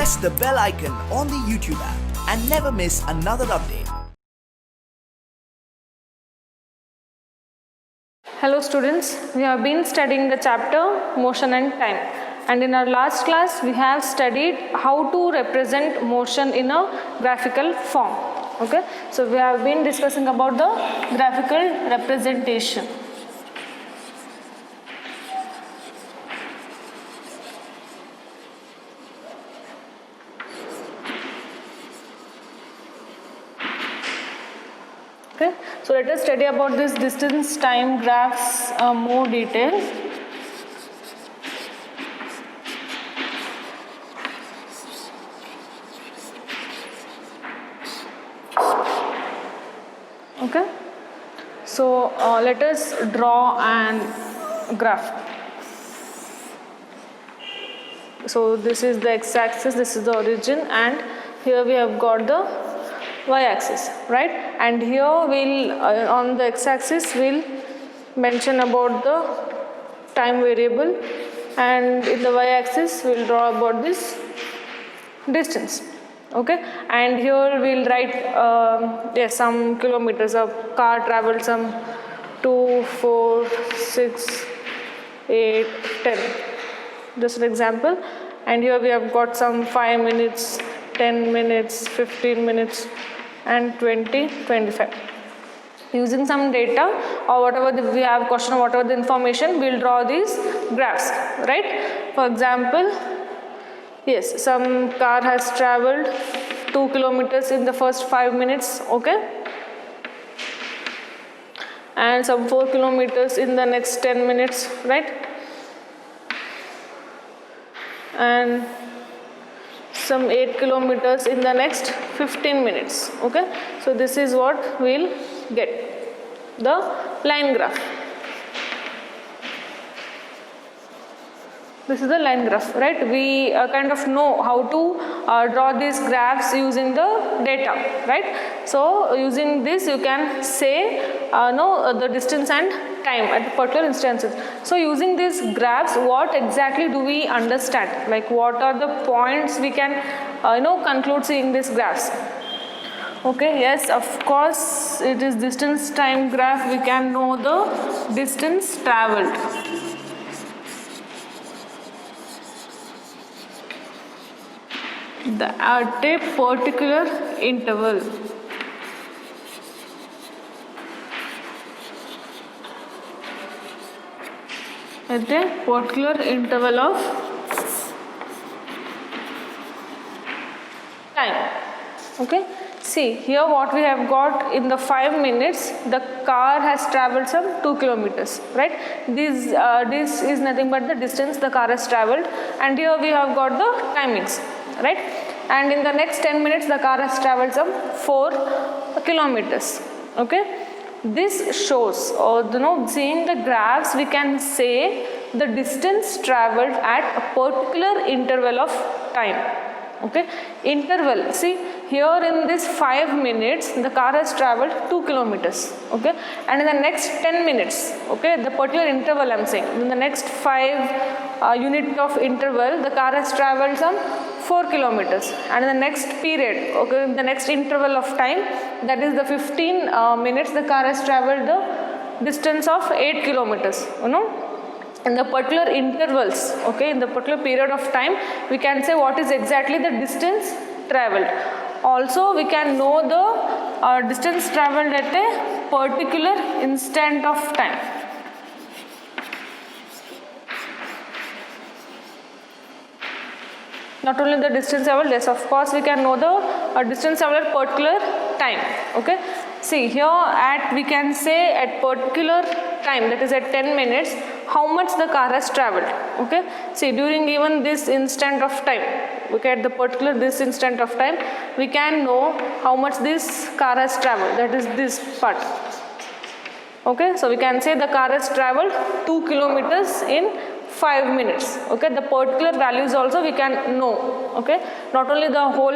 press the bell icon on the YouTube app and never miss another update. Hello students, we have been studying the chapter Motion and Time, and in our last class we have studied how to represent motion in a graphical form. Okay, so we have been discussing about the graphical representation. Okay, so let us study about this distance time graphs more detail. Okay, so let us draw an graph. So this is the x-axis, this is the origin, and here we have got the y-axis, right? And here we'll on the x-axis we'll mention about the time variable, and in the y-axis we'll draw about this distance. Okay, and here we'll write some kilometers. A car traveled some 2, 4, 6, 8, 10. Just an example. And here we have got some 5 minutes, 10 minutes, 15 minutes, and 20, 25. Using some data or whatever we have question, whatever the information, we'll draw these graphs, right? For example, yes, some car has traveled 2 kilometers in the first 5 minutes, okay? And some 4 kilometers in the next 10 minutes, right? And some 8 kilometers in the next 15 minutes, okay? So this is what we'll get, the line graph. This is the line graph, right? We kind of know how to draw these graphs using the data, right? So using this you can say the distance and time at particular instances. So using these graphs, what exactly do we understand? Like what are the points we can conclude seeing these graphs? Okay, yes, of course it is distance time graph. We can know the distance traveled. At a particular interval. At a particular interval of time. Okay, see here what we have got in the 5 minutes, the car has traveled some 2 kilometers, right? This is nothing but the distance the car has traveled, and here we have got the timings, right? And in the next 10 minutes the car has traveled some 4 kilometers. Okay, this shows, seeing the graphs we can say the distance traveled at a particular interval of time. Okay, interval, see here in this 5 minutes the car has traveled 2 kilometers, okay, and in the next 10 minutes, okay, the particular interval I am saying, in the next 5 unit of interval the car has traveled some 4 kilometers, and in the next period, okay, in the next interval of time, that is the 15 minutes, the car has traveled the distance of 8 kilometers, in the particular intervals, okay, in the particular period of time, we can say what is exactly the distance traveled. Also, we can know the distance traveled at a particular instant of time. Not only the distance traveled, yes, of course, we can know the distance traveled at particular time, okay. See here we can say at particular time, that is at 10 minutes, how much the car has traveled, okay. See during even this instant of time, okay, at the particular this instant of time, we can know how much this car has traveled, that is this part, okay. So we can say the car has traveled 2 kilometers in 5 minutes, okay. The particular values also we can know, okay, not only the whole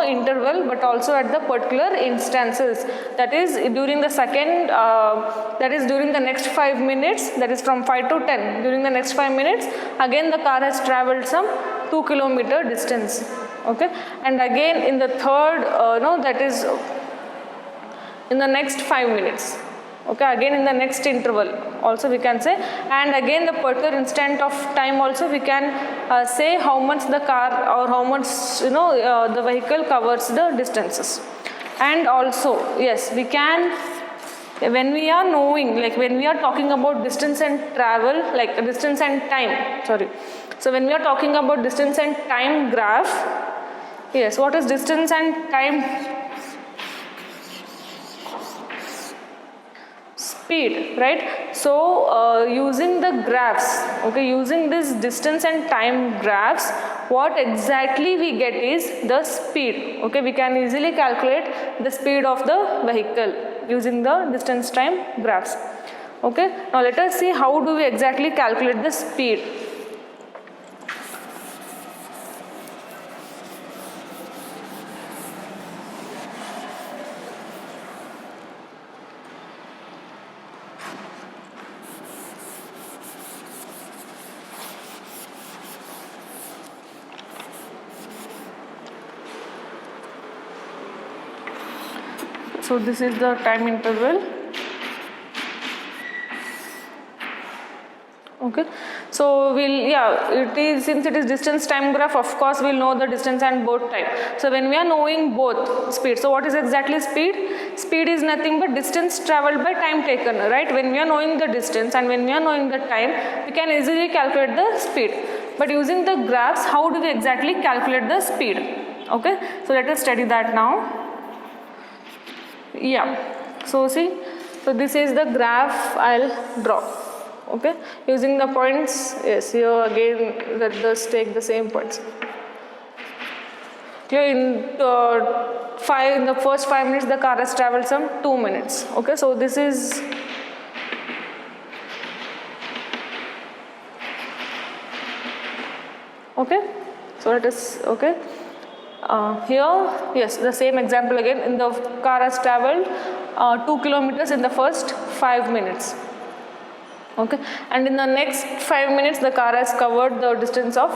interval but also at the particular instances, that is during the second that is during the next 5 minutes, that is from 5 to 10, during the next 5 minutes again the car has traveled some 2 kilometer distance, okay, and again in the third, no, that is in the next 5 minutes, okay, again in the next interval also we can say, and again the particular instant of time also we can say how much the car or how much the vehicle covers the distances. And also yes, we can, when we are knowing, like when we are talking about distance and travel, like distance and time, sorry, so when we are talking about distance and time graph, yes, what is distance and time? Speed, right? So using the graphs, okay, using this distance and time graphs, what exactly we get is the speed, okay, we can easily calculate the speed of the vehicle using the distance time graphs, okay. Now let us see how do we exactly calculate the speed. So this is the time interval, okay. So it is, since it is distance time graph, of course we'll know the distance and both time. So when we are knowing both speed, so what is exactly speed? Speed is nothing but distance traveled by time taken, right? When we are knowing the distance and when we are knowing the time, we can easily calculate the speed. But using the graphs, how do we exactly calculate the speed? Okay, so let us study that now. Yeah, so see, so this is the graph I'll draw, okay, using the points. Yes, here again let us take the same points. Here in the first 5 minutes the car has traveled some 2 minutes, okay. So this is okay, so let us, okay. Here, yes, the same example again. In the car has traveled 2 kilometers in the first 5 minutes, okay, and in the next 5 minutes the car has covered the distance of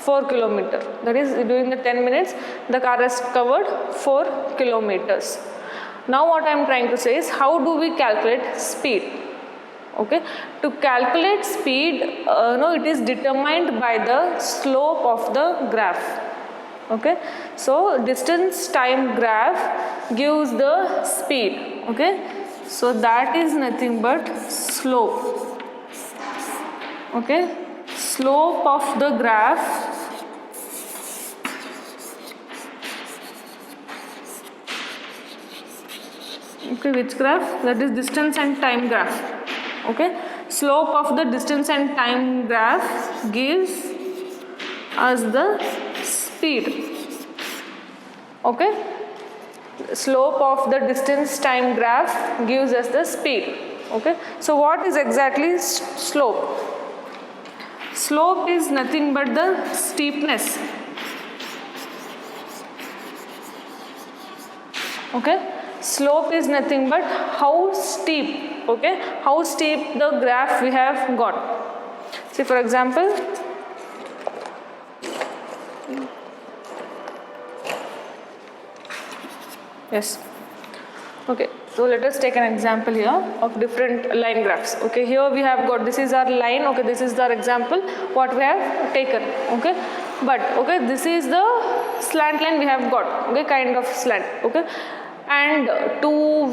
4 kilometers. That is, during the 10 minutes the car has covered 4 kilometers. Now what I am trying to say is, how do we calculate speed? Okay, to calculate speed, no, it is determined by the slope of the graph. Okay, so distance time graph gives the speed, okay, so that is nothing but slope, okay, slope of the graph okay, which graph? That is distance and time graph, okay, slope of the distance and time graph gives us the speed, okay, slope of the distance time graph gives us the speed, okay. So what is exactly slope? Slope is nothing but the steepness, okay, slope is nothing but how steep, okay, how steep the graph we have got. See, for example, yes, okay, so let us take an example here of different line graphs. Okay, here we have got, this is our line, okay, this is our example what we have taken, okay, but okay, this is the slant line we have got, okay, kind of slant, okay, and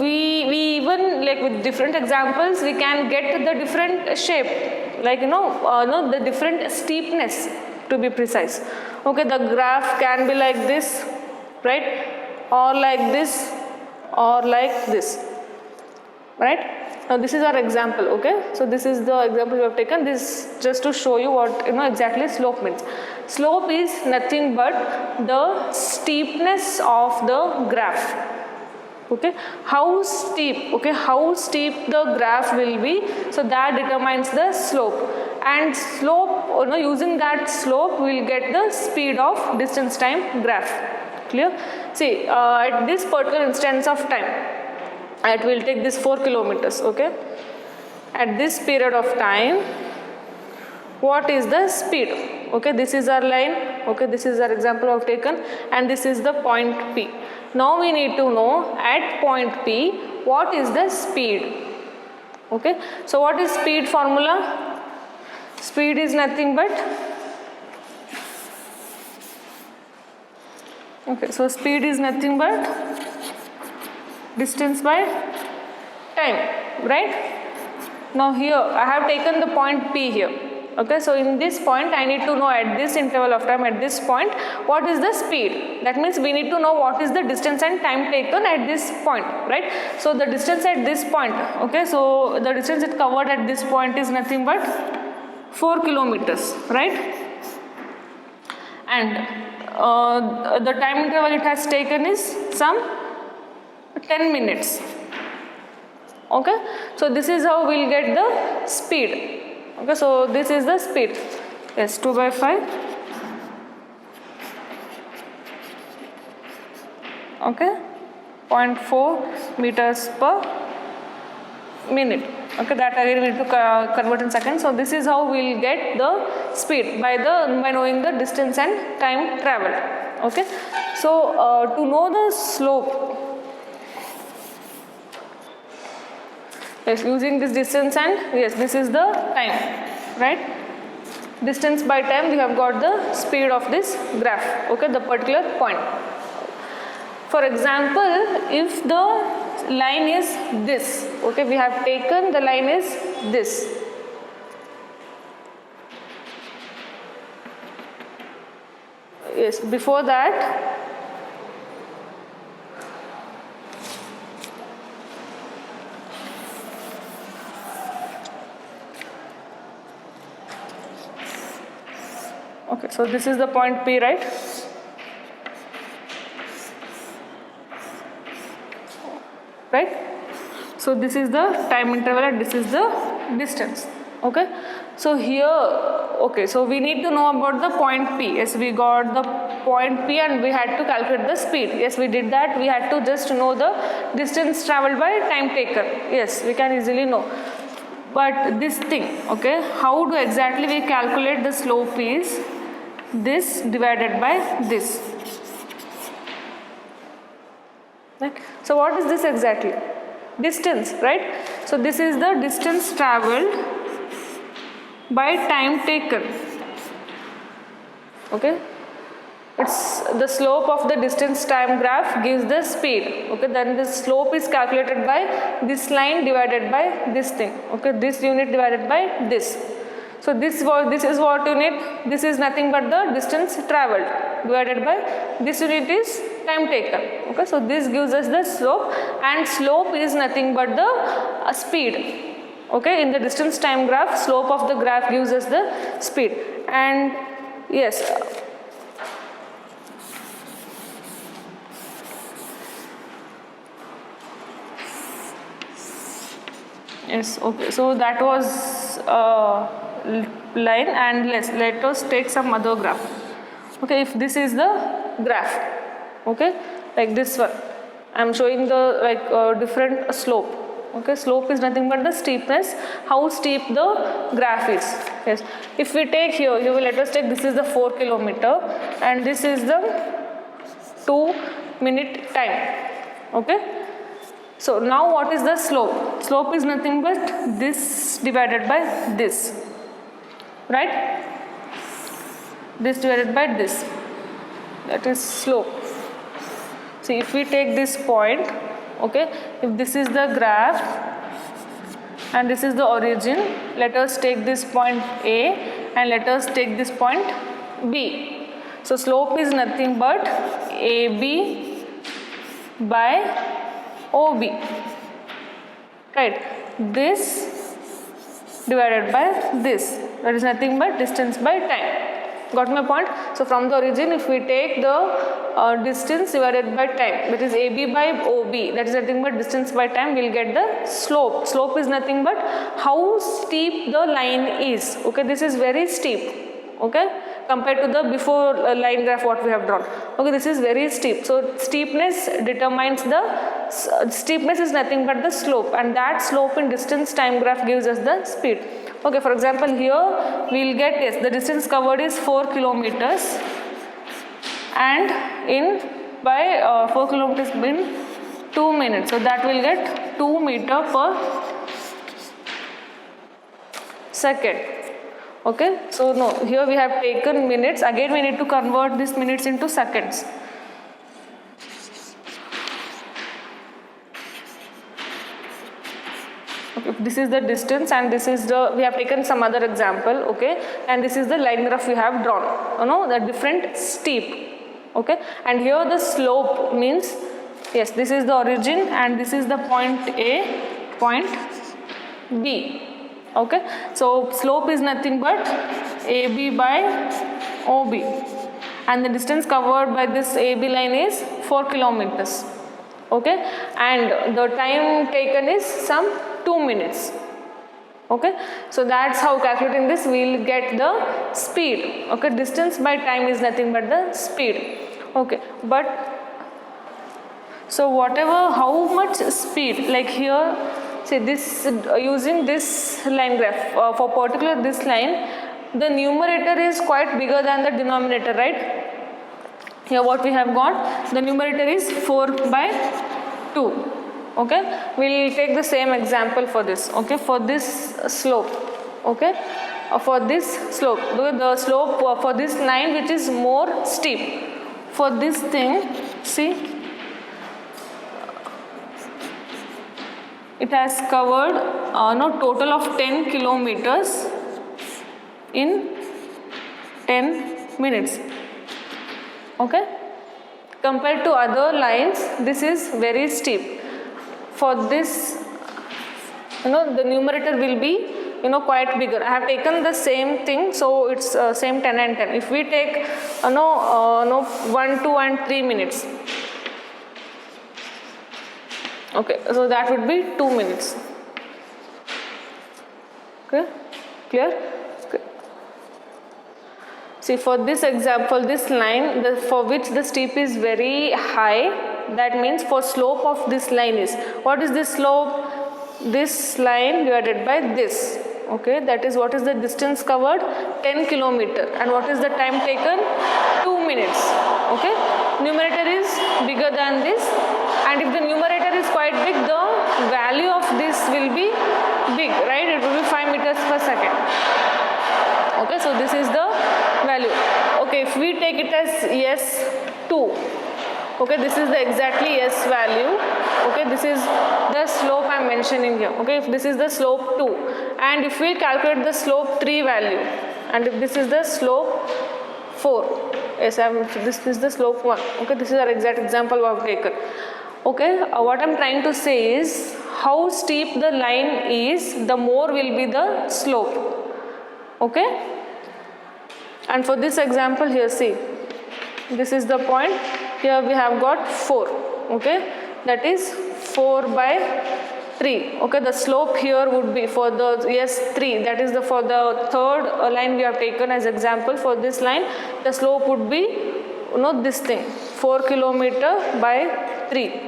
we even, like with different examples we can get the different shape, like the different steepness to be precise, okay. The graph can be like this, right, or like this, or like this, right. Now this is our example, okay. So this is the example we have taken, this just to show you what exactly slope means. Slope is nothing but the steepness of the graph, okay, how steep, okay, how steep the graph will be, so that determines the slope, and slope, using that slope we will get the speed of distance time graph. Clear? See, at this particular instance of time, it will take this 4 kilometers, okay. At this period of time, what is the speed? Okay, this is our line. Okay, this is our example I've taken, and this is the point P. Now we need to know at point P what is the speed. Okay, so what is speed formula? Speed is nothing but, okay, so speed is nothing but distance by time, right? Now here I have taken the point P here. Okay, so in this point I need to know at this interval of time, at this point, what is the speed. That means we need to know what is the distance and time taken at this point, right? So the distance at this point, okay, so the distance it covered at this point is nothing but 4 kilometers, right? And the time interval it has taken is some 10 minutes. Okay, so this is how we'll get the speed. Okay, so this is the speed. Yes, 2 by 5. Okay, 0.4 meters per minute. Okay, that again we need to convert in seconds. So this is how we'll get the speed by knowing the distance and time traveled. Okay, so to know the slope, yes, using this distance and yes, this is the time, right? Distance by time, we have got the speed of this graph. Okay, the particular point. For example, if the line is this, okay, we have taken the line is this. Yes, before that, okay, so this is the point P, right? Right? So this is the time interval and this is the distance. Okay, so here, okay, so we need to know about the point P. Yes, we got the point P and we had to calculate the speed. Yes, we did that. We had to just know the distance traveled by time taken. Yes, we can easily know. But this thing, okay, how do exactly we calculate the slope is this divided by this. Right? So what is this exactly? Distance, right? So this is the distance traveled by time taken. Okay, it's the slope of the distance time graph gives the speed. Okay, then the slope is calculated by this line divided by this thing. Okay, this unit divided by this. So this is what unit. This is nothing but the distance traveled divided by this unit is time taken. Okay, so this gives us the slope, and slope is nothing but the speed. Okay, in the distance time graph, slope of the graph gives us the speed. And yes, yes, okay, so that was line, and let us take some other graph. Okay, if this is the graph, okay, like this one, I am showing the different slope. Okay, slope is nothing but the steepness, how steep the graph is. Yes, if we take here, let us take this is the 4 kilometer and this is the 2-minute time. Okay, so now what is the slope? Slope is nothing but this divided by this, right? This divided by this, that is slope. See, if we take this point, okay, if this is the graph and this is the origin, let us take this point A and let us take this point B. So slope is nothing but AB by OB, right? This divided by this, that is nothing but distance by time. Got my point? So from the origin, if we take the distance divided by time, that is AB by OB, that is nothing but distance by time, we'll get the slope. Slope is nothing but how steep the line is. Okay, this is very steep. Okay, compared to the before line graph what we have drawn. Okay, this is very steep. So steepness determines the steepness is nothing but the slope, and that slope in distance time graph gives us the speed. Okay, for example, here we'll get, yes, the distance covered is 4 kilometers, and in by 4 kilometers in 2 minutes. So that will get 2 meter per second. Okay, so no, here we have taken minutes. Again we need to convert these minutes into seconds. Okay, this is the distance, and this is the, we have taken some other example. Okay, and this is the line graph we have drawn, you know, the different steep. Okay, and here the slope means, yes, this is the origin and this is the point A, point B. Okay, so slope is nothing but AB by OB, and the distance covered by this AB line is 4 kilometers. Okay, and the time taken is some 2 minutes. Okay, so that's how calculating this we will get the speed. Okay, distance by time is nothing but the speed. Okay, but so whatever, how much speed, like here, say this, using this line graph, for particular this line, the numerator is quite bigger than the denominator, right? Here what we have got, the numerator is 4 by 2. Okay, we'll take the same example for this. Okay, for this slope. Okay, for this slope, the slope for this line which is more steep, for this thing, see, it has covered no, total of 10 kilometers in 10 minutes. Okay, compared to other lines, this is very steep. For this, you know, the numerator will be, you know, quite bigger. I have taken the same thing, so it's same 10 and 10. If we take no 1, 2 and 3 minutes, okay, so that would be 2 minutes. Okay, clear? Okay. See, for this example, this line, for which the steep is very high, that means for slope of this line is, what is this slope? This line divided by this. Okay, that is what is the distance covered, 10 kilometer, and what is the time taken, 2 minutes. Okay, numerator is bigger than this, and if the numerator is quite big, the value of this will be big, right? It will be 5 meters per second. Okay, so this is the value. Okay, if we take it as S2, okay, this is the exactly S value. Okay, this is the slope I am mentioning here. Okay, if this is the slope 2, and if we calculate the slope 3 value, and if this is the slope 4, yes, this is the slope 1. Okay, this is our exact example we have taken. Okay, what I am trying to say is, how steep the line is, the more will be the slope. Okay, and for this example here, see, this is the point, here we have got 4. Okay, that is 4 by 3. Okay, the slope here would be for the S3, that is the for the third line we have taken as example. For this line, the slope would be, you know, this thing, 4 kilometer by 3.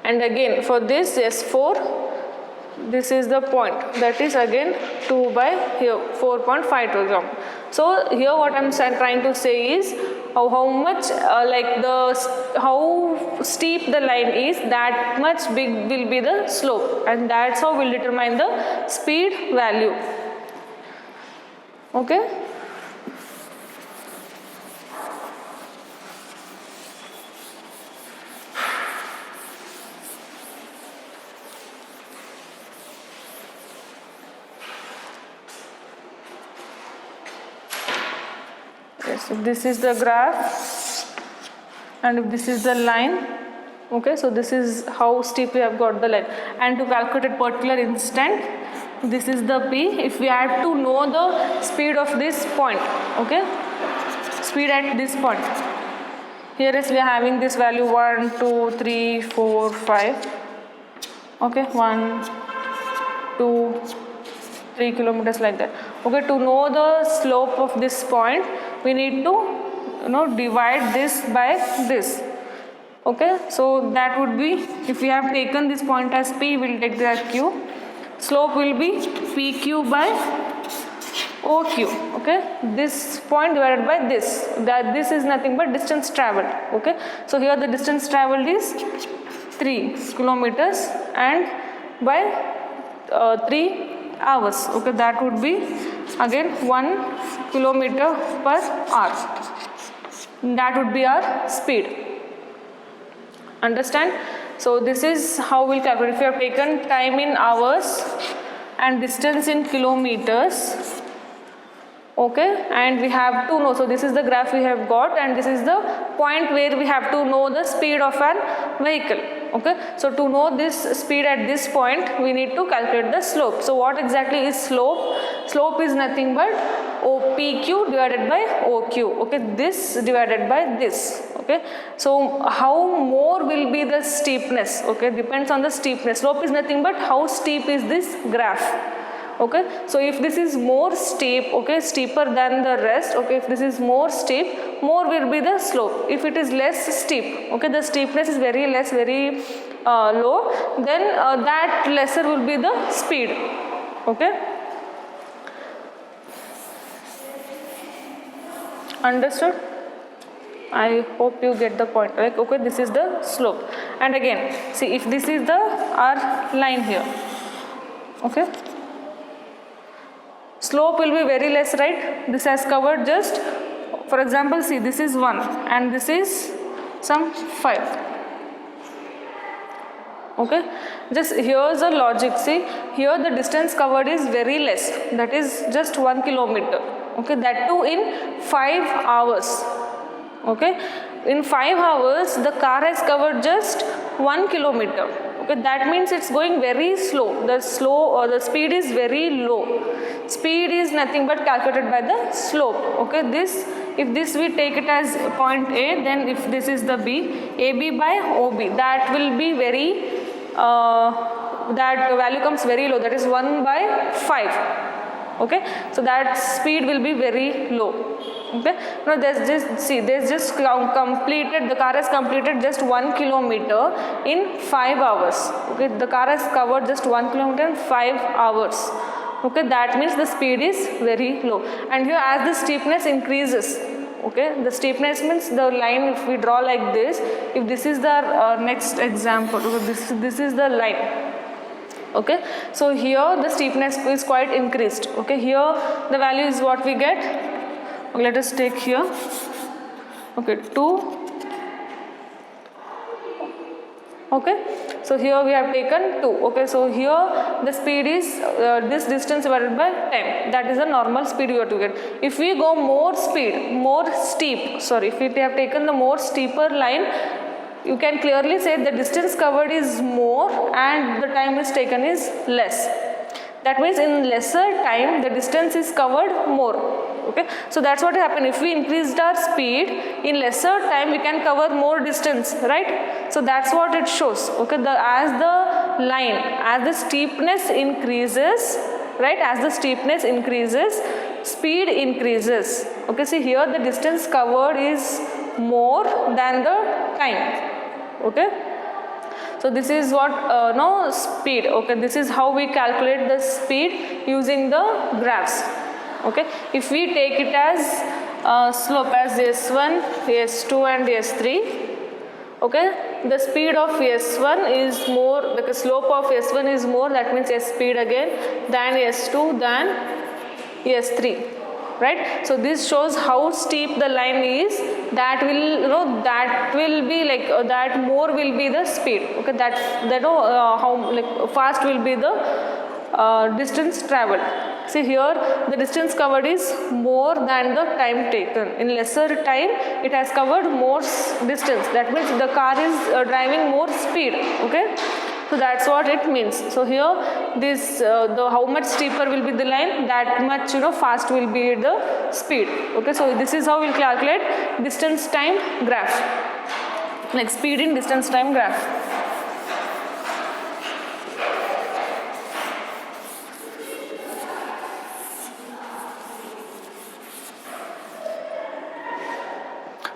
And again for this S4, this is the point, that is again 2 by here 4.52 gram. So here what I am trying to say is, how much like how steep the line is, that much big will be the slope, and that's how we'll determine the speed value. Okay. So this is the graph, and if this is the line, okay, so this is how steep we have got the line. And to calculate a particular instant, this is the P. If we have to know the speed of this point, okay, speed at this point, here is we are having this value 1, 2, 3, 4, 5, okay, 1, 2, 3 kilometers like that. Okay, to know the slope of this point, we need to, you know, divide this by this. Okay, so that would be, if we have taken this point as P, we will take that Q. slope will be PQ by OQ. Okay, this point divided by this, that this is nothing but distance traveled. Okay, so here the distance traveled is 3 kilometers and by 3 hours. Okay, that would be again 1 kilometer per hour. That would be our speed. Understand? So this is how we'll calculate. If you have taken time in hours and distance in kilometers, okay, and we have to know, so this is the graph we have got, and this is the point where we have to know the speed of an vehicle. Okay, so to know this speed at this point, we need to calculate the slope. So what exactly is slope? Slope is nothing but OPQ divided by OQ. Okay, this divided by this. Okay, so how more will be the steepness? Okay, depends on the steepness. Slope is nothing but how steep is this graph. Okay, so if this is more steep, okay, steeper than the rest, okay, if this is more steep, more will be the slope. If it is less steep, okay, the steepness is very less, very low, then that lesser will be the speed. Okay, understood? I hope you get the point. Like, okay, this is the slope, and again, see, if this is the our line here, okay, slope will be very less, right? This has covered just, for example, see, this is 1 and this is some 5. Okay, just here's the logic. See, here the distance covered is very less, that is just 1 kilometer. Okay, that too in 5 hours. Okay, in 5 hours the car has covered just 1 kilometer. Okay, that means it's going very slow. The speed is very low. Speed is nothing but calculated by the slope. Okay, this, if this we take it as point A, then if this is the B, AB by OB, that will be very that value comes very low, that is 1 by 5. Okay, so that speed will be very low. Okay, now there's just completed, the car has completed just 1 kilometer in 5 hours. Okay, the car has covered just 1 kilometer in 5 hours. Okay, that means the speed is very low. And here as the steepness increases, okay, the steepness means the line, if we draw like this, if this is the next example, this is the line. Okay, so here the steepness is quite increased. Okay, here the value is what we get. Okay, let us take here. Okay, 2. Okay, so here we have taken 2. Okay, so here the speed is this distance divided by time. That is the normal speed you have to get. If we go more speed, more steep, sorry, if we have taken the more steeper line, you can clearly say the distance covered is more and the time is taken is less. That means in lesser time the distance is covered more. Okay, so that's what happened. If we increased our speed, in lesser time we can cover more distance, right? So that's what it shows. Okay, as the line, as the steepness increases, right, as the steepness increases, speed increases. Okay, see here the distance covered is more than the time. Okay, so this is what speed. Okay, this is how we calculate the speed using the graphs. Okay, if we take it as slope as S1, S2 and S3, okay, the speed of S1 is more, the slope of S1 is more, that means S speed again, than S2 than S3. Right, so this shows how steep the line is. That will, that will be like that more will be the speed. Okay, that how like fast will be the distance traveled. See here the distance covered is more than the time taken. In lesser time it has covered more distance. That means the car is driving more speed. Okay. So that's what it means. So here this how much steeper will be the line, that much fast will be the speed. Okay, so this is how we'll calculate distance time graph, like speed in distance time graph.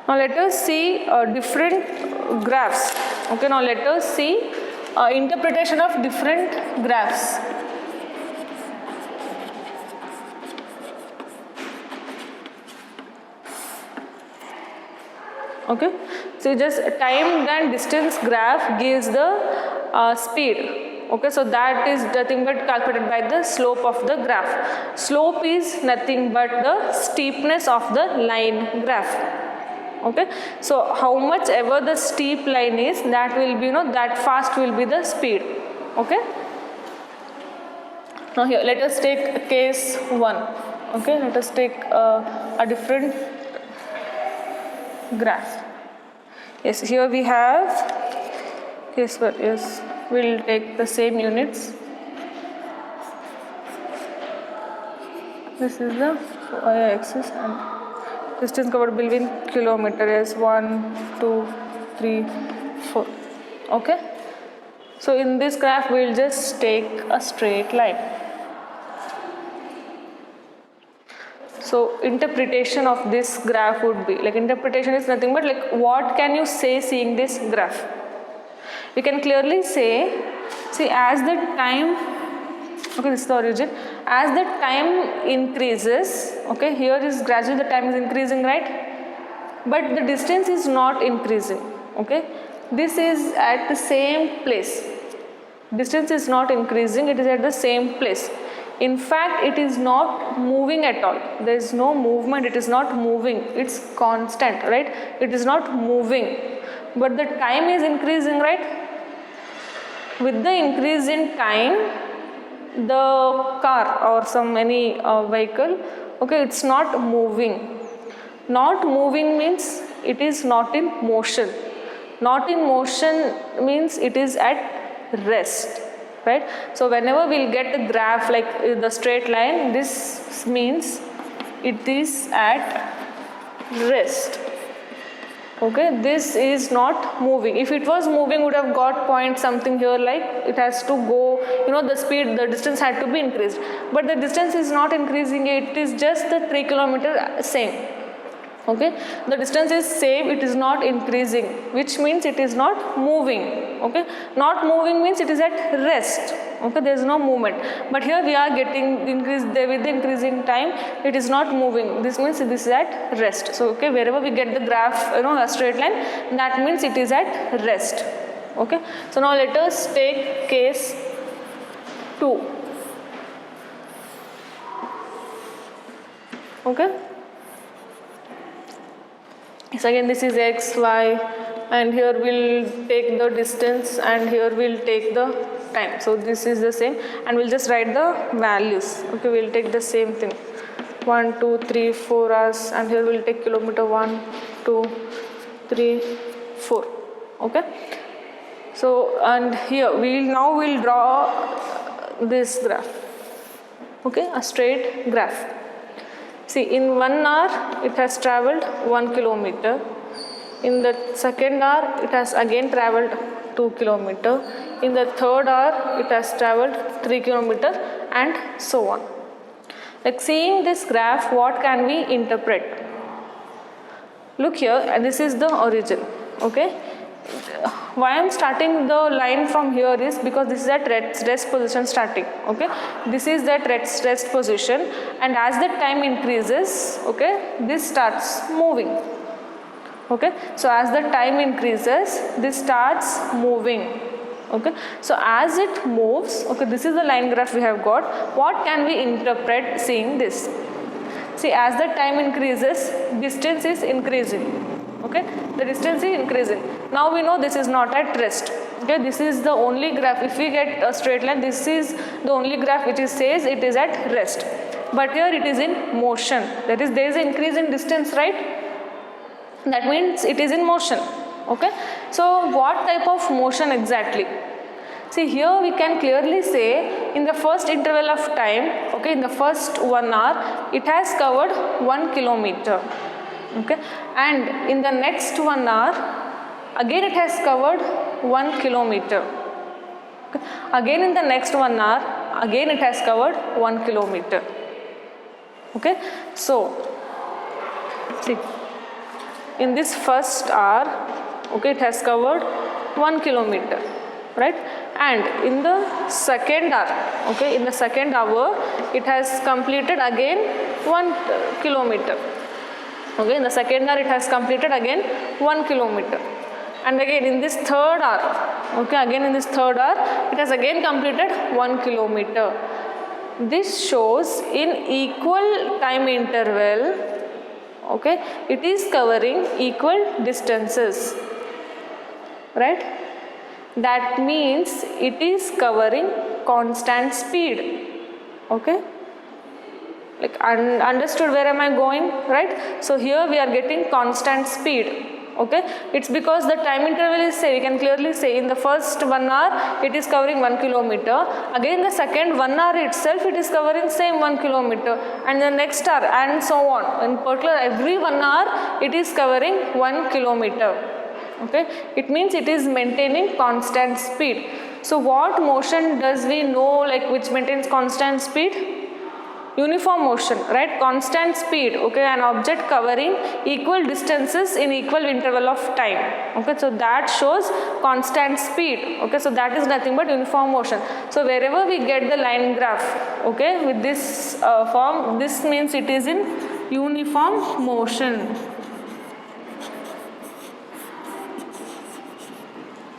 Now let us see different graphs. Okay, now let us see interpretation of different graphs. Okay, so just time and distance graph gives the speed. Okay, so that is nothing but calculated by the slope of the graph. Slope is nothing but the steepness of the line graph. Okay, so how much ever the steep line is, that will be, that fast will be the speed. Okay, now here let us take case 1. Okay, let us take a different graph. Yes, here we have case 1. Yes, we'll take the same units. This is the y-axis and distance covered between kilometer is 1, 2, 3, 4. Okay, so in this graph we'll just take a straight line. So interpretation of this graph would be like, interpretation is nothing but like, what can you say seeing this graph? We can clearly say, see, as the time, okay, this is the origin, as the time increases, okay, here is gradually the time is increasing, right? But the distance is not increasing. Okay, this is at the same place. Distance is not increasing, it is at the same place. In fact, it is not moving at all. There is no movement, it is not moving, it's constant, right? It is not moving, but the time is increasing, right? With the increase in time, the car or any vehicle, okay, it's not moving. Not moving means it is not in motion. Not in motion means it is at rest, right? So whenever we'll get the graph like the straight line, this means it is at rest. Okay, this is not moving. If it was moving, would have got point something here, like it has to go, the speed, the distance had to be increased. But the distance is not increasing, it is just the 3 kilometer same. Okay, the distance is same, it is not increasing, which means it is not moving. Okay, not moving means it is at rest. Okay, there is no movement, but here we are getting increased with the increasing time, it is not moving. This means this is at rest. So okay, wherever we get the graph, a straight line, that means it is at rest. Okay, so now let us take case 2. Okay, so again this is x, y, and here we'll take the distance and here we'll take the time. So this is the same, and we'll just write the values. Okay, we'll take the same thing, 1, 2, 3, 4 hours, and here we'll take kilometer 1, 2, 3, 4. Okay, so and here we'll draw this graph. Okay, a straight graph. See, in 1 hour it has traveled 1 kilometer. In the second hour it has again traveled 2 kilometer. In the third hour it has traveled 3 kilometer, and so on. Like seeing this graph, what can we interpret? Look here, and this is the origin. Okay, why I am starting the line from here is because this is at rest position starting. Okay, this is that rest position, and as the time increases, okay, this starts moving. Okay, so as the time increases, this starts moving. Okay, so as it moves, okay, this is the line graph we have got. What can we interpret seeing this? See, as the time increases, distance is increasing. Okay, the distance is increasing. Now we know this is not at rest. Okay, this is the only graph. If we get a straight line, this is the only graph which says it is at rest. But here it is in motion. That is, there is an increase in distance, right? That means it is in motion. Okay, so what type of motion exactly? See, here we can clearly say in the first interval of time, okay, in the first 1 hour, it has covered 1 kilometer. Okay, and in the next 1 hour, again it has covered 1 kilometer. Okay. Again in the next 1 hour, again it has covered 1 kilometer. Okay, so see, in this first hour, okay, it has covered 1 kilometer, right? And in the second hour, okay, in the second hour, it has completed again 1 kilometer. Okay, in the second hour it has completed again 1 kilometer. And again in this third hour, okay, again in this third hour it has again completed 1 kilometer. This shows in equal time interval, okay, it is covering equal distances, right? That means it is covering constant speed, okay? Like understood where am I going, right? So here we are getting constant speed. Okay, it's because the time interval is say, we can clearly say in the first 1 hour it is covering 1 kilometer, again the second 1 hour itself it is covering same 1 kilometer, and the next hour and so on. In particular every 1 hour it is covering 1 kilometer. Okay, it means it is maintaining constant speed. So what motion does we know, like which maintains constant speed? Uniform motion, right? Constant speed, okay, an object covering equal distances in equal interval of time. Okay, so that shows constant speed. Okay, so that is nothing but uniform motion. So wherever we get the line graph, okay, with this form, this means it is in uniform motion.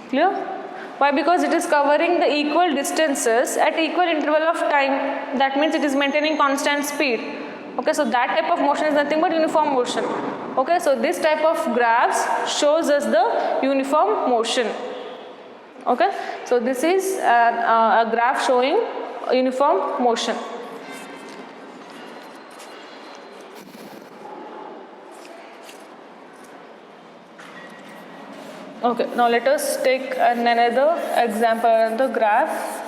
Clear? Why? Because it is covering the equal distances at equal interval of time. That means it is maintaining constant speed. Okay, so that type of motion is nothing but uniform motion. Okay, so this type of graphs shows us the uniform motion. Okay, so this is a graph showing uniform motion. Okay, now let us take another example on the graph.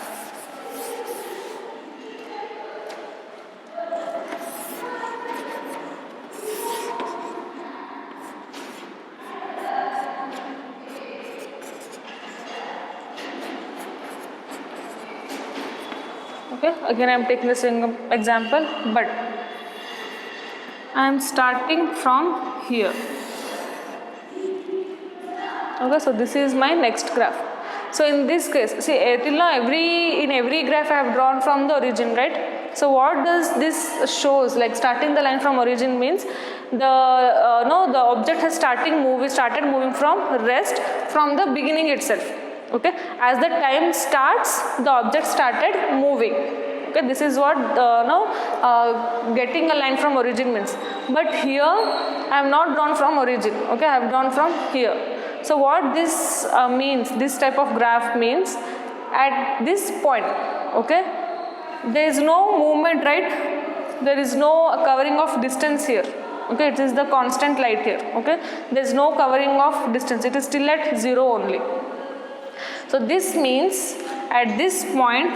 Okay, again I am taking this example, but I am starting from here. Okay, so this is my next graph. So in this case, see till now in every graph I have drawn from the origin, right? So what does this shows, like starting the line from origin means the the object has started moving from rest from the beginning itself. Okay, as the time starts, the object started moving. Okay, this is what getting a line from origin means. But here I have not drawn from origin. Okay, I have drawn from here. So what this means, this type of graph means, at this point, okay, there is no movement, right? There is no covering of distance here. Okay, it is the constant light here. Okay, there is no covering of distance. It is still at 0 only. So this means at this point,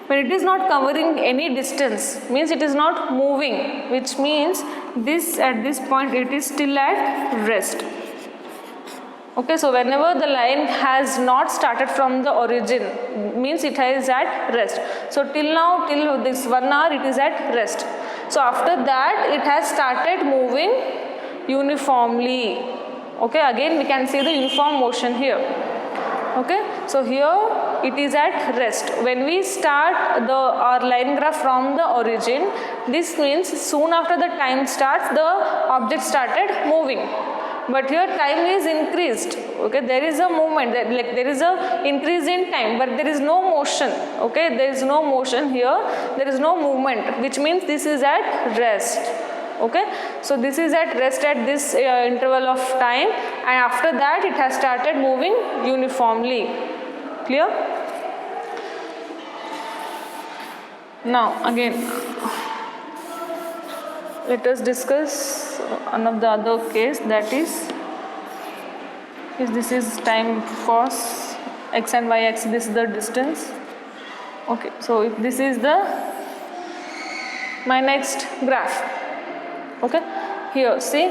when it is not covering any distance, means it is not moving, which means this at this point it is still at rest. Okay, so whenever the line has not started from the origin, means it is at rest. So till now, till this 1 hour, it is at rest. So after that, it has started moving uniformly. Okay, again we can see the uniform motion here. Okay, so here it is at rest. When we start our line graph from the origin, this means soon after the time starts, the object started moving. But here time is increased. Okay, there is a movement, there is a increase in time, but there is no motion. Okay, there is no motion here, there is no movement, which means this is at rest. Okay, so this is at rest at this interval of time, and after that it has started moving uniformly. Clear? Now again, let us discuss one of the other case, that is this is time cos x and y axis, this is the distance. Okay, so if this is my next graph. Okay, here see,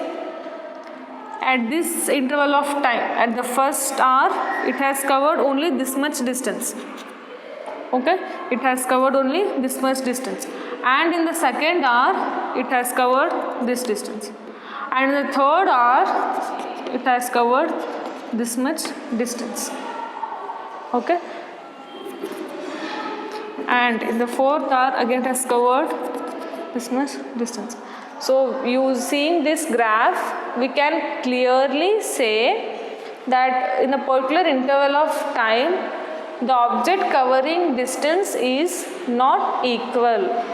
at this interval of time, at the first hour, it has covered only this much distance. Okay, it has covered only this much distance, and in the second hour it has covered this distance, and in the third hour it has covered this much distance. Okay, and in the fourth hour again it has covered this much distance. So seeing this graph, we can clearly say that in a particular interval of time, the object covering distance is not equal.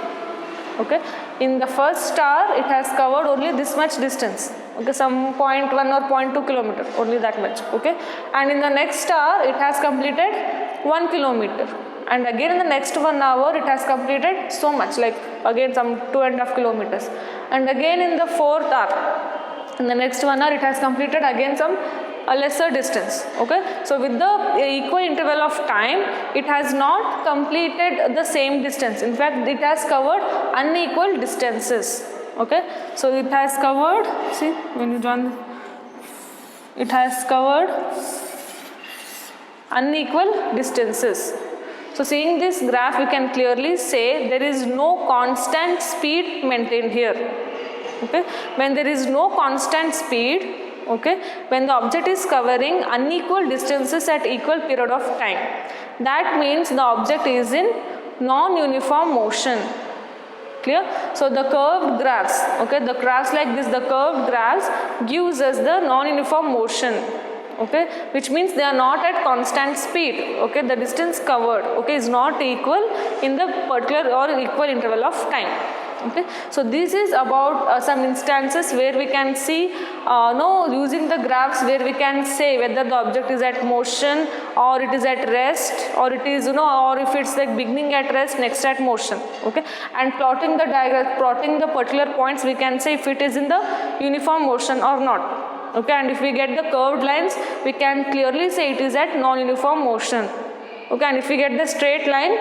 Okay, in the first star it has covered only this much distance, okay, some 0.1 or 0.2 kilometer, only that much, okay, and in the next star it has completed 1 kilometer, and again in the next 1 hour it has completed so much, like again some 2.5 kilometers, and again in the fourth hour, in the next 1 hour it has completed again some a lesser distance, okay. So with the equal interval of time, it has not completed the same distance. In fact, it has covered unequal distances, okay. So it has covered, see when you join, it has covered unequal distances. So seeing this graph, we can clearly say there is no constant speed maintained here, okay. When there is no constant speed, okay, when the object is covering unequal distances at equal period of time, that means the object is in non-uniform motion. Clear? So the curved graphs, okay, the graphs like this, the curved graphs gives us the non-uniform motion, okay, which means they are not at constant speed, okay, the distance covered, okay, is not equal in the particular or equal interval of time. Okay, so this is about some instances where we can see using the graphs, where we can say whether the object is at motion or it is at rest, or it is or if it's like beginning at rest, next at motion, okay, and plotting the diagram, plotting the particular points, we can say if it is in the uniform motion or not, okay, and if we get the curved lines, we can clearly say it is at non-uniform motion, okay, and if we get the straight line,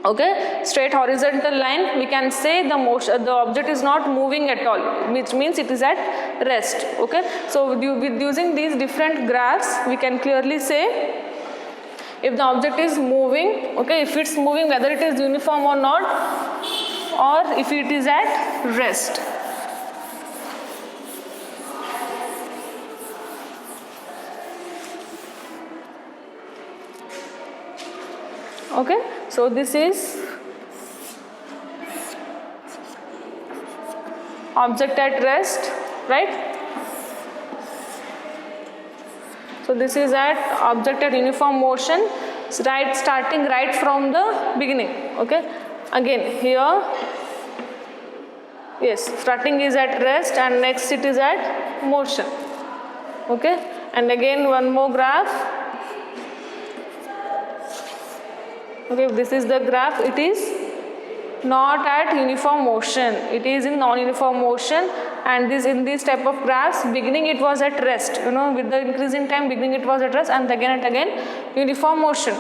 okay, straight horizontal line, we can say the motion, the object is not moving at all, which means it is at rest, okay. So with using these different graphs, we can clearly say if the object is moving, okay, if it's moving, whether it is uniform or not, or if it is at rest. Okay, so this is object at rest, right? So this is at object at uniform motion, starting right from the beginning, okay. Again here, yes, starting is at rest and next it is at motion, okay, and again one more graph. Okay, this is the graph, it is not at uniform motion, it is in non-uniform motion, and this in this type of graphs, beginning it was at rest, with the increase in time, beginning it was at rest, and again uniform motion.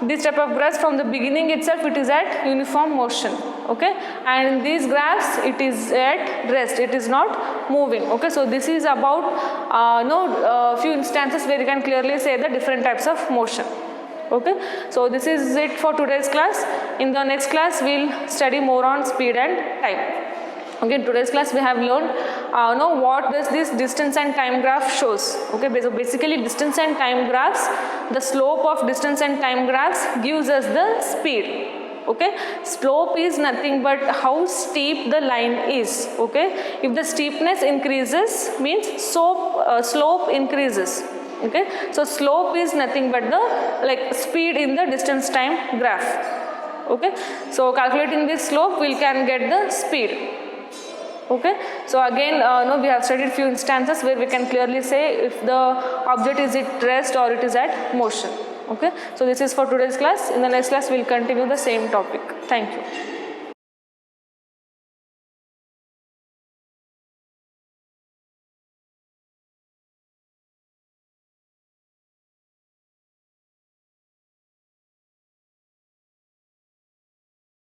This type of graphs, from the beginning itself it is at uniform motion, okay, and in these graphs it is at rest, it is not moving, okay. So this is about few instances where you can clearly say the different types of motion. Okay, so this is it for today's class. In the next class, we'll study more on speed and time. Okay, in today's class we have learned what does this distance and time graph shows. Okay, so basically distance and time graphs, the slope of distance and time graphs gives us the speed. Okay, slope is nothing but how steep the line is. Okay, if the steepness increases, means slope increases. Okay, so slope is nothing but the speed in the distance time graph. Okay, so calculating this slope, we can get the speed. Okay, so again we have studied few instances where we can clearly say if the object is at rest or it is at motion. Okay, so this is for today's class. In the next class we will continue the same topic. Thank you.